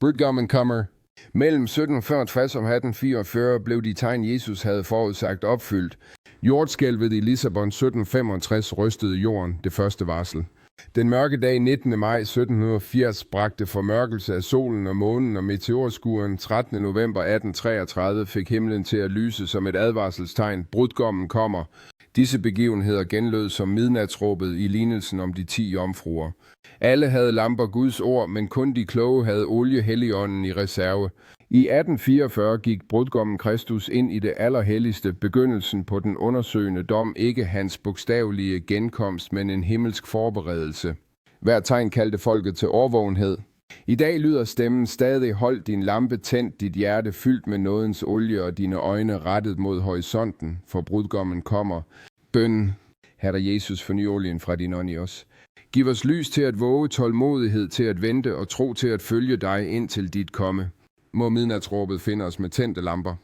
Brudgommen kommer. Mellem 1765 og 1844 blev de tegn, Jesus havde forudsagt, opfyldt. Jordskælvet i Lissabon 1765 rystede jorden, det første varsel. Den mørke dag 19. maj 1780 bragte formørkelse af solen og månen og meteorskuren. 13. november 1833 fik himlen til at lyse som et advarselstegn. Brudgommen kommer. Disse begivenheder genlød som midnatsråbet i lignelsen om de 10 jomfruer. Alle havde lamper Guds ord, men kun de kloge havde olie Helligånden i reserve. I 1844 gik brudgommen Kristus ind i det allerhelligste, begyndelsen på den undersøgende dom, ikke hans bogstavelige genkomst, men en himmelsk forberedelse. Hver tegn kaldte folket til årvågenhed. I dag lyder stemmen stadig: hold din lampe tændt, dit hjerte fyldt med nådens olie og dine øjne rettet mod horisonten, for brudgommen kommer. Bøn: Herre Jesus, forny olien fra din ånd i os. Giv os lys til at våge, tålmodighed til at vente og tro til at følge dig indtil dit komme. Må midnatsråbet finde os med tændte lamper.